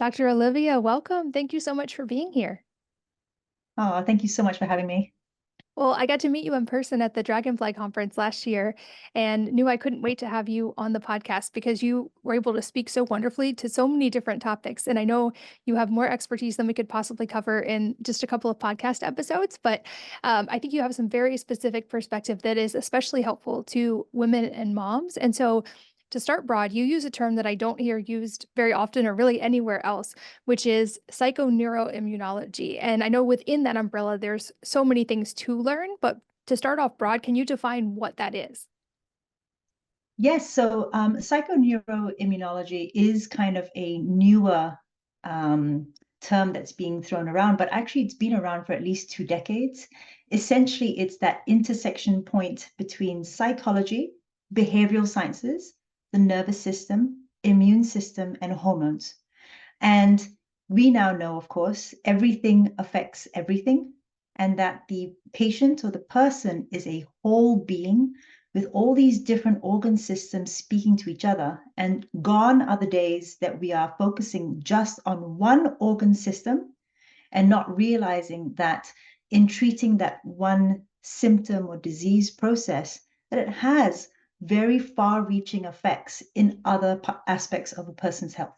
Dr. Olivia, welcome. Thank you so much for being here. Oh, thank you so much for having me. Well, I got to meet you in person at the Dragonfly conference last year and knew I couldn't wait to have you on the podcast because you were able to speak so wonderfully to so many different topics. And I know you have more expertise than we could possibly cover in just a couple of podcast episodes, but I think you have some very specific perspective that is especially helpful to women and moms. And so to start broad, you use a term that I don't hear used very often or really anywhere else, which is psychoneuroimmunology. And I know within that umbrella, there's so many things to learn, but to start off broad, can you define what that is? Yes, so psychoneuroimmunology is kind of a newer term that's being thrown around, but actually it's been around for at least 2 decades. Essentially, it's that intersection point between psychology, behavioral sciences, the nervous system, immune system, and hormones. And we now know, of course, everything affects everything, and that the patient or the person is a whole being with all these different organ systems speaking to each other. And gone are the days that we are focusing just on one organ system and not realizing that in treating that one symptom or disease process, that it has very far-reaching effects in other aspects of a person's health.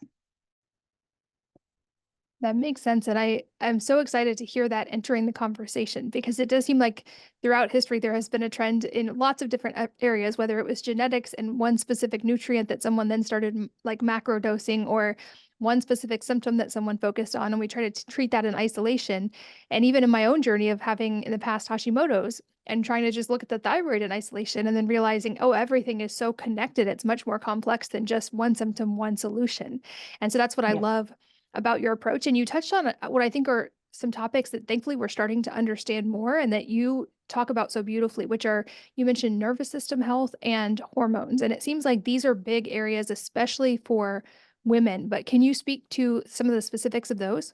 That makes sense. And I'm so excited to hear that entering the conversation because it does seem like throughout history, there has been a trend in lots of different areas, whether it was genetics and one specific nutrient that someone then started like macro dosing or one specific symptom that someone focused on. And we try to treat that in isolation. And even in my own journey of having in the past Hashimoto's and trying to just look at the thyroid in isolation and then realizing, oh, everything is so connected. It's much more complex than just one symptom, one solution. And so that's what I Yeah. love about your approach. And you touched on what I think are some topics that thankfully we're starting to understand more and that you talk about so beautifully, which are you mentioned nervous system health and hormones. And it seems like these are big areas, especially for women. But can you speak to some of the specifics of those?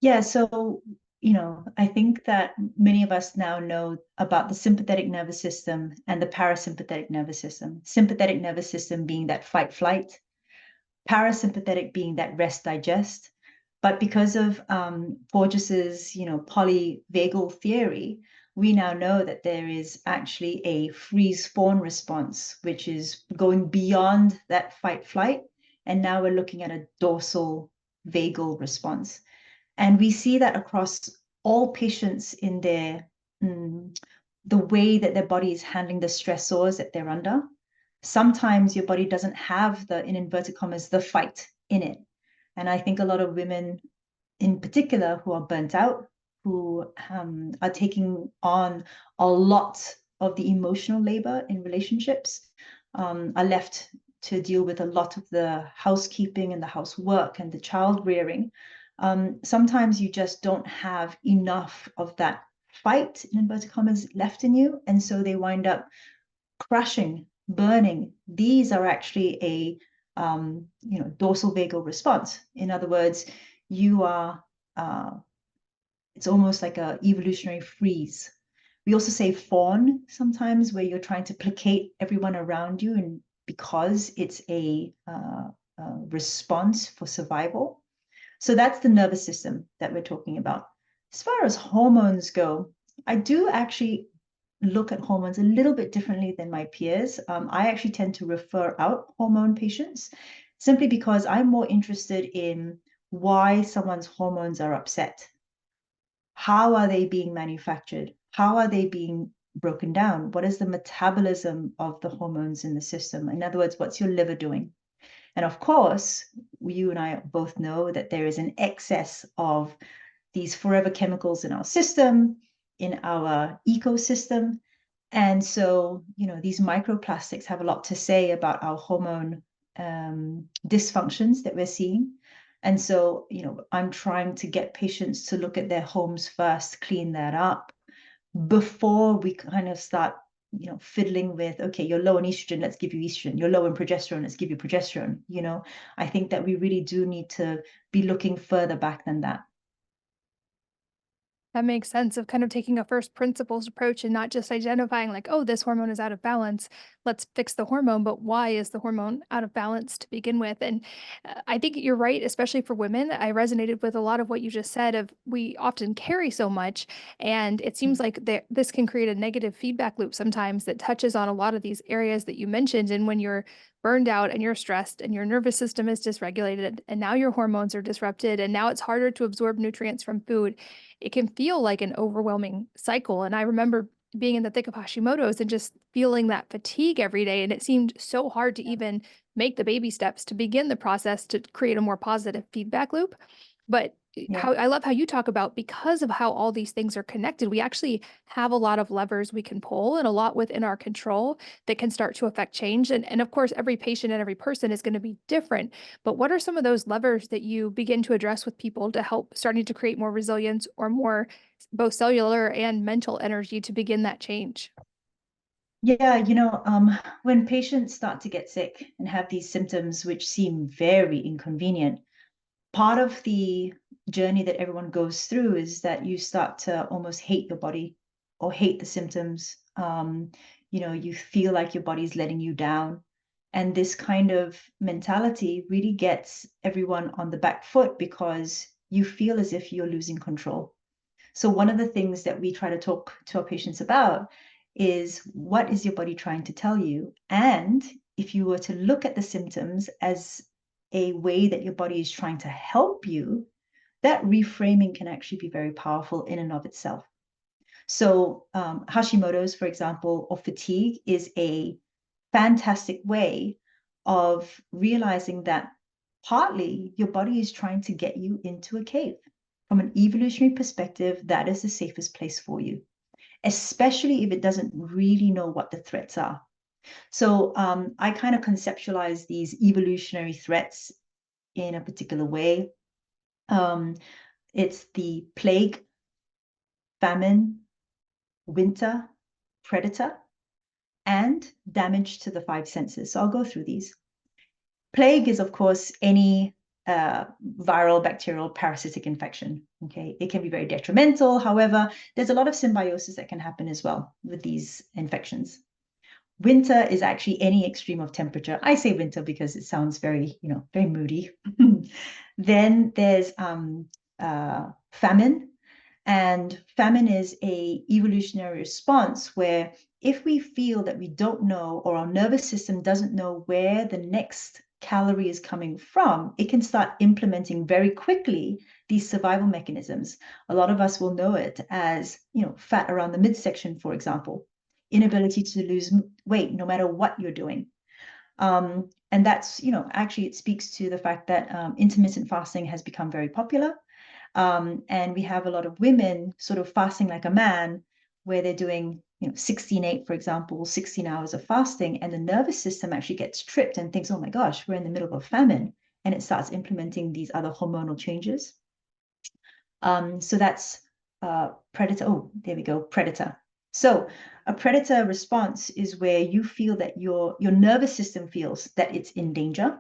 Yeah, so, I think that many of us now know about the sympathetic nervous system and the parasympathetic nervous system. Sympathetic nervous system being that fight flight, parasympathetic being that rest digest. But because of Porges's, polyvagal theory, we now know that there is actually a freeze fawn response, which is going beyond that fight flight. And now we're looking at a dorsal vagal response. And we see that across all patients in the way that their body is handling the stressors that they're under. Sometimes your body doesn't have the, in inverted commas, the fight in it. And I think a lot of women in particular who are burnt out, who are taking on a lot of the emotional labor in relationships, are left to deal with a lot of the housekeeping and the housework and the child rearing. Sometimes you just don't have enough of that fight, in inverted commas, left in you. And so they wind up crashing, burning. These are actually a dorsal vagal response. In other words, you are it's almost like a evolutionary freeze. We also say fawn sometimes, where you're trying to placate everyone around you, and because it's a response for survival. So that's the nervous system that we're talking about. As far as hormones go, I do actually look at hormones a little bit differently than my peers. I actually tend to refer out hormone patients simply because I'm more interested in why someone's hormones are upset. How are they being manufactured? How are they being broken down? What is the metabolism of the hormones in the system? In other words, what's your liver doing? And of course, you and I both know that there is an excess of these forever chemicals in our system, in our ecosystem. And so, these microplastics have a lot to say about our hormone dysfunctions that we're seeing. And so, I'm trying to get patients to look at their homes first, clean that up before we kind of start, fiddling with, okay, you're low in estrogen, let's give you estrogen. You're low in progesterone, let's give you progesterone. I think that we really do need to be looking further back than that. That makes sense of kind of taking a first principles approach and not just identifying like, oh, this hormone is out of balance. Let's fix the hormone, but why is the hormone out of balance to begin with? And I think you're right, especially for women. I resonated with a lot of what you just said of we often carry so much, and it seems like this can create a negative feedback loop sometimes that touches on a lot of these areas that you mentioned. And when you're burned out and you're stressed and your nervous system is dysregulated and now your hormones are disrupted and now it's harder to absorb nutrients from food, it can feel like an overwhelming cycle. And I remember being in the thick of Hashimoto's and just feeling that fatigue every day. And it seemed so hard to even make the baby steps to begin the process to create a more positive feedback loop. But Yeah. how I love how you talk about because of how all these things are connected, we actually have a lot of levers we can pull and a lot within our control that can start to affect change. And of course, every patient and every person is going to be different. But what are some of those levers that you begin to address with people to help starting to create more resilience or more both cellular and mental energy to begin that change? Yeah, when patients start to get sick and have these symptoms which seem very inconvenient, part of the journey that everyone goes through is that you start to almost hate your body or hate the symptoms. You feel like your body's letting you down. And this kind of mentality really gets everyone on the back foot because you feel as if you're losing control. So one of the things that we try to talk to our patients about is what is your body trying to tell you? And if you were to look at the symptoms as a way that your body is trying to help you, that reframing can actually be very powerful in and of itself. So Hashimoto's, for example, or fatigue is a fantastic way of realizing that partly your body is trying to get you into a cave. From an evolutionary perspective, that is the safest place for you, especially if it doesn't really know what the threats are. So I kind of conceptualize these evolutionary threats in a particular way. Um, it's the plague, famine, winter, predator, and damage to the five senses. So I'll go through these. Plague is, of course, any viral, bacterial, parasitic infection. Okay, it can be very detrimental. However, there's a lot of symbiosis that can happen as well with these infections. Winter is actually any extreme of temperature. I say winter because it sounds very, very moody. Then there's famine, and famine is a evolutionary response where if we feel that we don't know or our nervous system doesn't know where the next calorie is coming from, it can start implementing very quickly these survival mechanisms. A lot of us will know it as, fat around the midsection, for example, inability to lose weight no matter what you're doing. And that's, actually it speaks to the fact that intermittent fasting has become very popular. And we have a lot of women sort of fasting like a man, where they're doing, 16/8, for example, 16 hours of fasting, and the nervous system actually gets tripped and thinks, oh my gosh, we're in the middle of a famine, and it starts implementing these other hormonal changes. So that's predator. Oh, there we go, predator. So a predator response is where you feel that your nervous system feels that it's in danger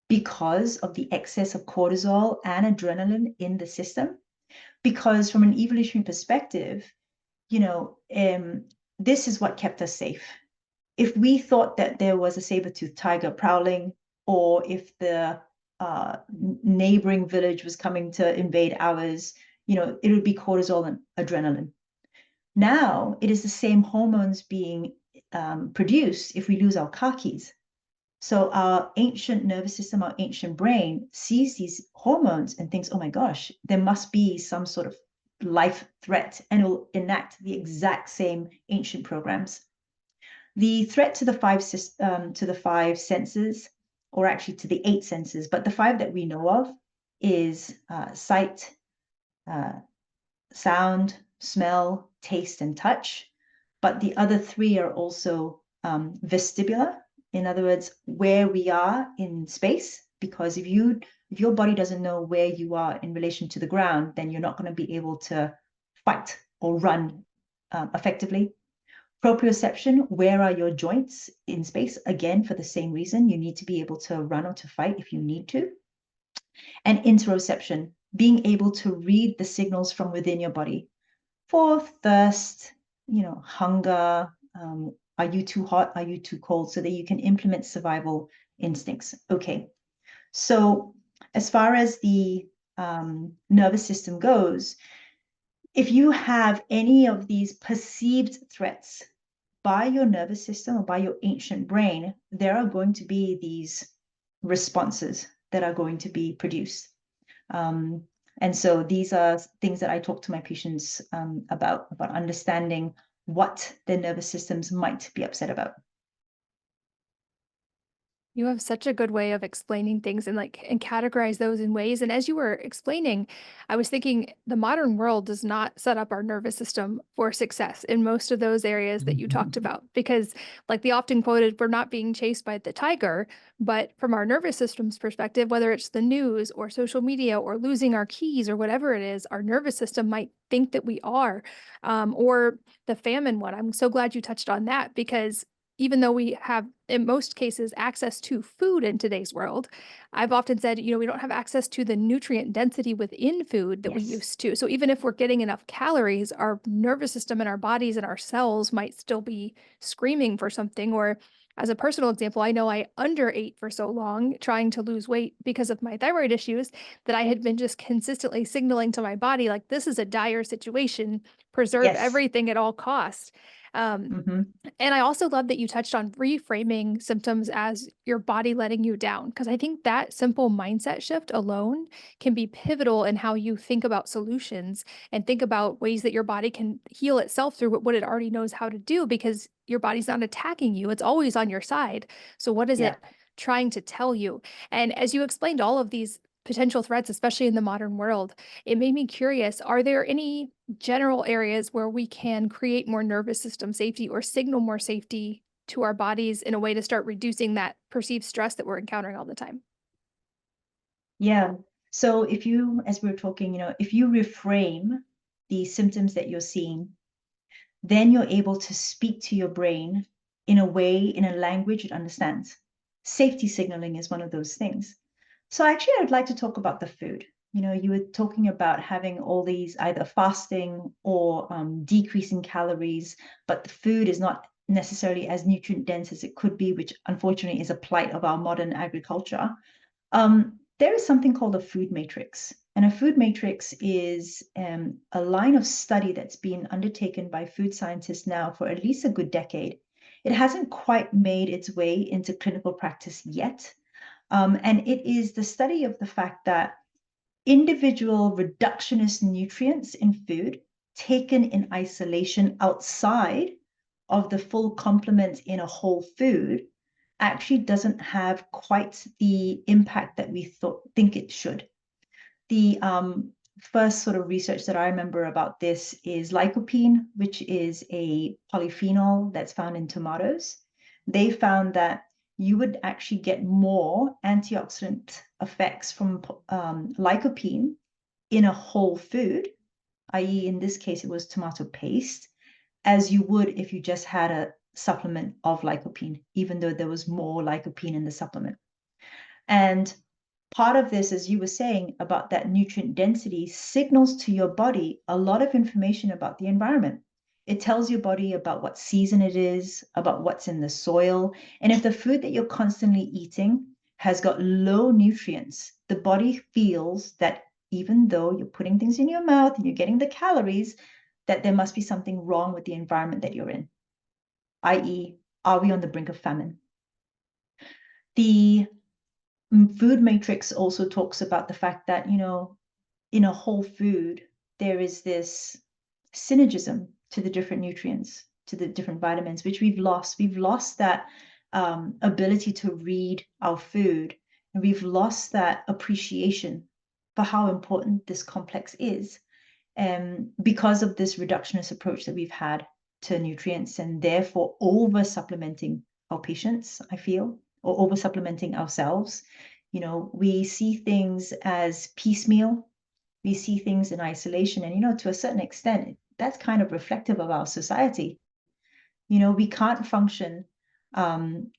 because of the excess of cortisol and adrenaline in the system. Because from an evolutionary perspective, this is what kept us safe. If we thought that there was a saber-toothed tiger prowling, or if the neighboring village was coming to invade ours, it would be cortisol and adrenaline. Now it is the same hormones being produced if we lose our car keys. So our ancient nervous system, our ancient brain sees these hormones and thinks, oh my gosh, there must be some sort of life threat, and it will enact the exact same ancient programs. The threat to the five senses, or actually to the eight senses, but the five that we know of is sight, uh, sound, smell, taste, and touch. But the other three are also vestibular. In other words, where we are in space. Because if your body doesn't know where you are in relation to the ground, then you're not going to be able to fight or run effectively. Proprioception, where are your joints in space? Again, for the same reason, you need to be able to run or to fight if you need to. And interoception, being able to read the signals from within your body for thirst, hunger, are you too hot? Are you too cold? So that you can implement survival instincts. Okay. So as far as the nervous system goes, if you have any of these perceived threats by your nervous system or by your ancient brain, there are going to be these responses that are going to be produced. Um, and so these are things that I talk to my patients about understanding what their nervous systems might be upset about. You have such a good way of explaining things and categorize those in ways. And as you were explaining, I was thinking the modern world does not set up our nervous system for success in most of those areas that you talked about. Because, like the often quoted, we're not being chased by the tiger. But from our nervous system's perspective, whether it's the news or social media or losing our keys or whatever it is, our nervous system might think that we are. Or the famine one. I'm so glad you touched on that because even though we have, in most cases, access to food in today's world, I've often said, we don't have access to the nutrient density within food that we Yes. used to. So even if we're getting enough calories, our nervous system and our bodies and our cells might still be screaming for something. Or as a personal example, I know I underate for so long trying to lose weight because of my thyroid issues that I had been just consistently signaling to my body, like, this is a dire situation, preserve Yes. everything at all costs. Um, Mm-hmm. and I also love that you touched on reframing symptoms as your body letting you down, because I think that simple mindset shift alone can be pivotal in how you think about solutions and think about ways that your body can heal itself through what it already knows how to do, because your body's not attacking you. It's always on your side. So, what is Yeah. it trying to tell you? And as you explained all of these potential threats, especially in the modern world, it made me curious, are there any general areas where we can create more nervous system safety or signal more safety to our bodies in a way to start reducing that perceived stress that we're encountering all the time? Yeah. So if you, as we were talking, if you reframe the symptoms that you're seeing, then you're able to speak to your brain in a way, in a language it understands. Safety signaling is one of those things. So actually, I'd like to talk about the food. You were talking about having all these either fasting or decreasing calories, but the food is not necessarily as nutrient dense as it could be, which unfortunately is a plight of our modern agriculture. There is something called a food matrix. And a food matrix is a line of study that's been undertaken by food scientists now for at least a good decade. It hasn't quite made its way into clinical practice yet. And it is the study of the fact that individual reductionist nutrients in food taken in isolation outside of the full complement in a whole food actually doesn't have quite the impact that we think it should. The first sort of research that I remember about this is lycopene, which is a polyphenol that's found in tomatoes. They found that you would actually get more antioxidant effects from lycopene in a whole food, i.e., in this case, it was tomato paste, as you would if you just had a supplement of lycopene, even though there was more lycopene in the supplement. And part of this, as you were saying about that nutrient density, signals to your body a lot of information about the environment. It tells your body about what season it is, about what's in the soil. And if the food that you're constantly eating has got low nutrients, the body feels that even though you're putting things in your mouth and you're getting the calories, that there must be something wrong with the environment that you're in, i.e., are we on the brink of famine? The food matrix also talks about the fact that, in a whole food, there is this synergism to the different nutrients, to the different vitamins, which we've lost. We've lost that ability to read our food, and we've lost that appreciation for how important this complex is, because of this reductionist approach that we've had to nutrients, and therefore over supplementing our patients, I feel, or over supplementing ourselves. We see things as piecemeal, we see things in isolation, and to a certain extent, that's kind of reflective of our society. We can't function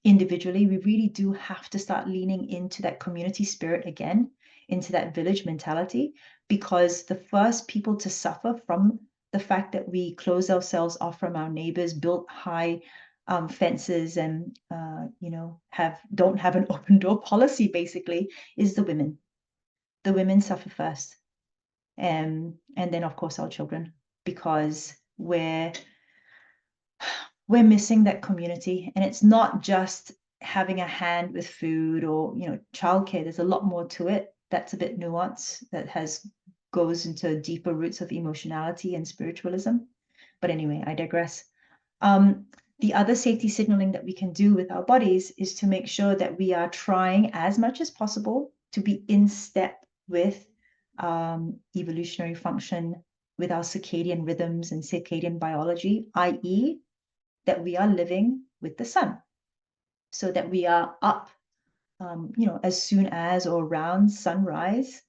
individually. We really do have to start leaning into that community spirit again, into that village mentality, because the first people to suffer from the fact that we close ourselves off from our neighbors, built high fences, and don't have an open door policy, basically, is the women. The women suffer first, and then of course our children, because we're missing that community. And it's not just having a hand with food or childcare. There's a lot more to it that's a bit nuanced, that goes into deeper roots of emotionality and spiritualism. But anyway, I digress. The other safety signaling that we can do with our bodies is to make sure that we are trying as much as possible to be in step with evolutionary function, with our circadian rhythms and circadian biology, i.e., that we are living with the sun, so that we are up, as soon as or around sunrise,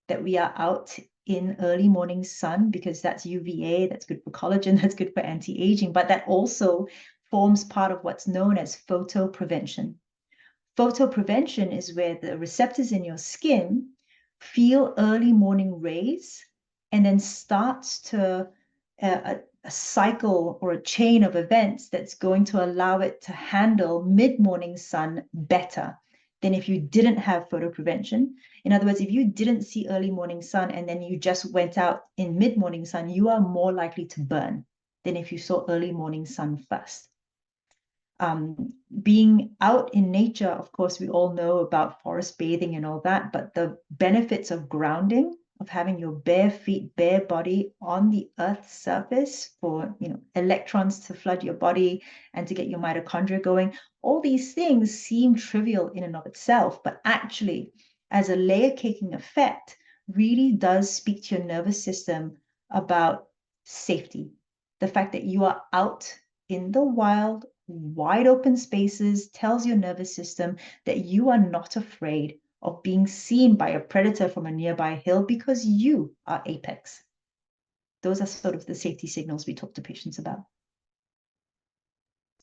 that we are out in early morning sun, because that's UVA, that's good for collagen, that's good for anti-aging, but that also forms part of what's known as photoprevention. Photoprevention is where the receptors in your skin feel early morning rays and then starts to a cycle or a chain of events that's going to allow it to handle mid-morning sun better than if you didn't have photoprevention. In other words, if you didn't see early morning sun and then you just went out in mid-morning sun, you are more likely to burn than if you saw early morning sun first. Being out in nature, of course, we all know about forest bathing and all that, but the benefits of grounding, of having your bare feet, bare body on the earth's surface for electrons to flood your body and to get your mitochondria going, all these things seem trivial in and of itself, but actually, as a layer caking effect, really does speak to your nervous system about safety. The fact that you are out in the wild, wide open spaces, tells your nervous system that you are not afraid of being seen by a predator from a nearby hill, because you are apex. Those are sort of the safety signals we talk to patients about.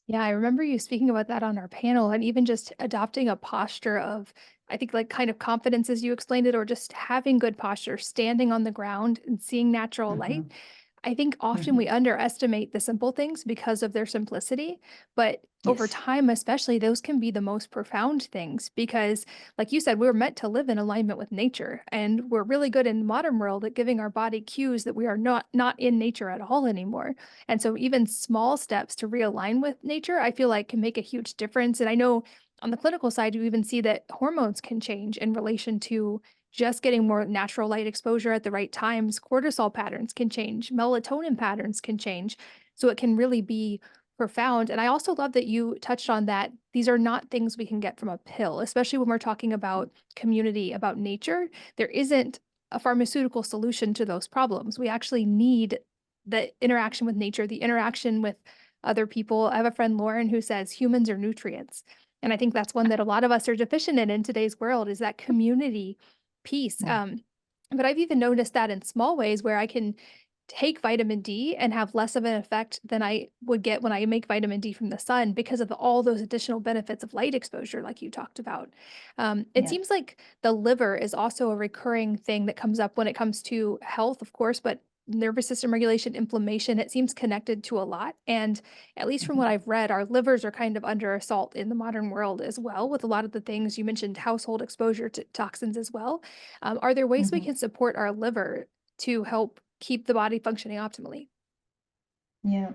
Yeah, I remember you speaking about that on our panel, and even just adopting a posture of, I think, like kind of confidence as you explained it, or just having good posture, standing on the ground and seeing natural light. Mm-hmm. I think often we Mm-hmm. underestimate the simple things because of their simplicity, but over Yes. time, especially, those can be the most profound things because, like you said, we're meant to live in alignment with nature, and we're really good in the modern world at giving our body cues that we are not in nature at all anymore. And so even small steps to realign with nature, I feel like can make a huge difference. And I know on the clinical side, you even see that hormones can change in relation to just getting more natural light exposure at the right times. Cortisol patterns can change, melatonin patterns can change. So it can really be profound. And I also love that you touched on that these are not things we can get from a pill, especially when we're talking about community, about nature. There isn't a pharmaceutical solution to those problems. We actually need the interaction with nature, the interaction with other people. I have a friend, Lauren, who says humans are nutrients. And I think that's one that a lot of us are deficient in today's world is that community piece. Yeah. But I've even noticed that in small ways where I can take vitamin D and have less of an effect than I would get when I make vitamin D from the sun because of all those additional benefits of light exposure, like you talked about. It Yeah. seems like the liver is also a recurring thing that comes up when it comes to health, of course, but nervous system regulation, inflammation, it seems connected to a lot. And at least from Mm-hmm. what I've read, our livers are kind of under assault in the modern world as well, with a lot of the things you mentioned, household exposure to toxins as well. Are there ways we Mm-hmm. can support our liver to help keep the body functioning optimally? Yeah.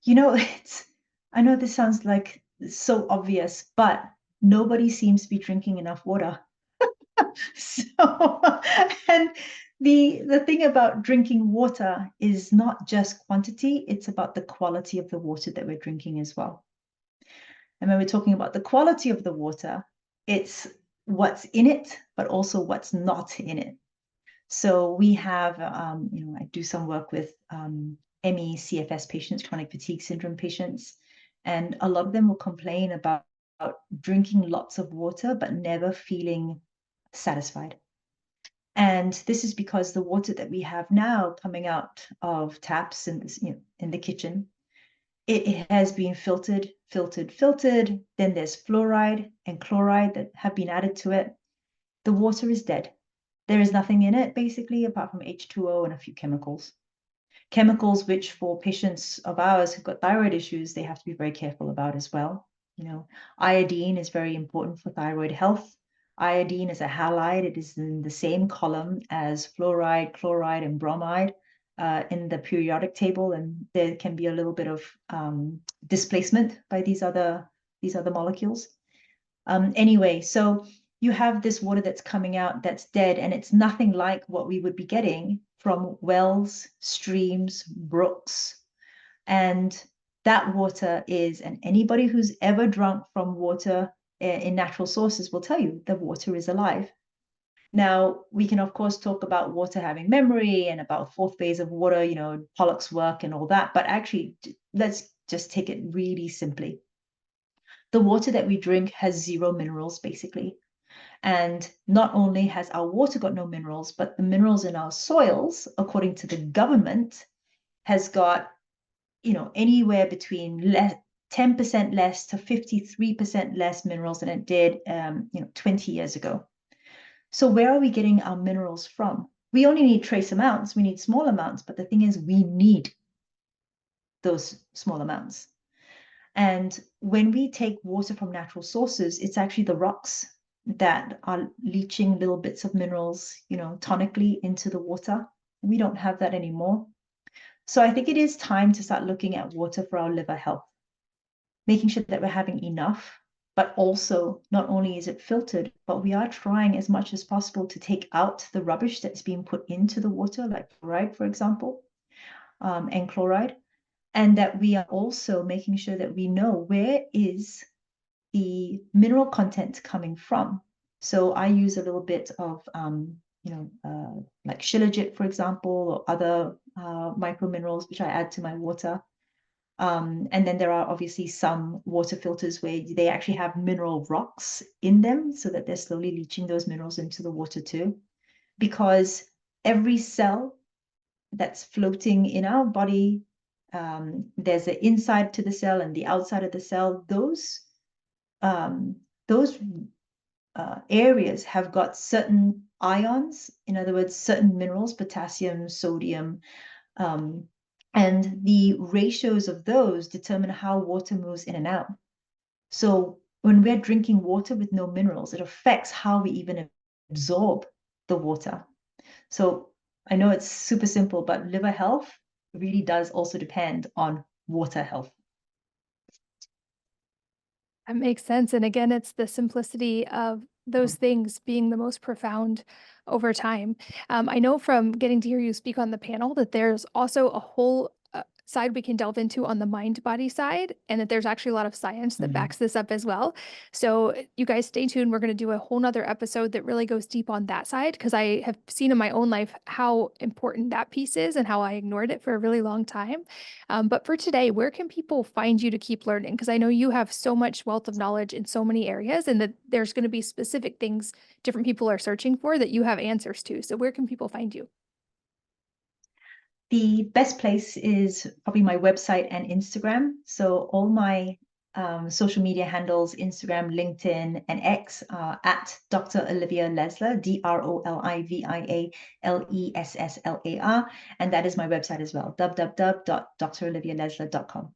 It's, I know this sounds like so obvious, but nobody seems to be drinking enough water. So, and the thing about drinking water is not just quantity, it's about the quality of the water that we're drinking as well. And when we're talking about the quality of the water, it's what's in it, but also what's not in it. So we have, I do some work with ME, CFS patients, chronic fatigue syndrome patients, and a lot of them will complain about drinking lots of water, but never feeling satisfied. And this is because the water that we have now coming out of taps in this, in the kitchen, it has been filtered. Then there's fluoride and chloride that have been added to it. The water is dead. There is nothing in it basically apart from H2O and a few chemicals. Chemicals which for patients of ours who've got thyroid issues, they have to be very careful about as well. You know, iodine is very important for thyroid health. Iodine is a halide. It is in the same column as fluoride, chloride, and bromide in the periodic table, and there can be a little bit of displacement by these other molecules. Anyway, so you have this water that's coming out that's dead, and it's nothing like what we would be getting from wells, streams, brooks. And that water is, and anybody who's ever drunk from water in natural sources will tell you the water is alive. Now, we can, of course, talk about water having memory and about fourth phase of water, you know, Pollock's work and all that. But actually, let's just take it really simply. The water that we drink has 0 minerals, basically. And not only has our water got no minerals, but the minerals in our soils, according to the government, has got, you know, anywhere between 10% less to 53% less minerals than it did, 20 years ago. So where are we getting our minerals from? We only need trace amounts. We need small amounts, but the thing is, we need those small amounts. And when we take water from natural sources, it's actually the rocks that are leaching little bits of minerals, you know, tonically into the water. We don't have that anymore. So I think it is time to start looking at water for our liver health, making sure that we're having enough, but also not only is it filtered, but we are trying as much as possible to take out the rubbish that's being put into the water, like fluoride, for example, and chloride. And that we are also making sure that we know where is the mineral content coming from. So I use a little bit of, like shilajit, for example, or other micro minerals, which I add to my water. And then there are obviously some water filters where they actually have mineral rocks in them so that they're slowly leaching those minerals into the water too. Because every cell that's floating in our body, there's an inside to the cell and the outside of the cell. Those areas have got certain ions, in other words, certain minerals, potassium, sodium, and the ratios of those determine how water moves in and out. So when we're drinking water with no minerals, it affects how we even absorb the water. So I know it's super simple, but liver health really does also depend on water health. That makes sense, and again, it's the simplicity of those things being the most profound over time. I know from getting to hear you speak on the panel that there's also a whole, side we can delve into on the mind-body side, and that there's actually a lot of science that Mhm. backs this up as well. So you guys stay tuned. We're gonna do a whole nother episode that really goes deep on that side, because I have seen in my own life how important that piece is and how I ignored it for a really long time. But for today, where can people find you to keep learning? Because I know you have so much wealth of knowledge in so many areas, and that there's going to be specific things different people are searching for that you have answers to. So where can people find you? The best place is probably my website and Instagram. So all my social media handles, Instagram, LinkedIn, and X, at Dr. Olivia Lesslar, DrOliviaLesslar. And that is my website as well, www.drolivialesslar.com.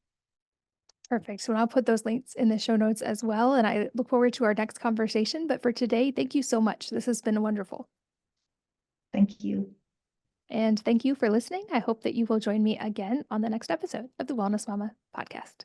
Perfect. So I'll put those links in the show notes as well. And I look forward to our next conversation. But for today, thank you so much. This has been wonderful. Thank you. And thank you for listening. I hope that you will join me again on the next episode of the Wellness Mama podcast.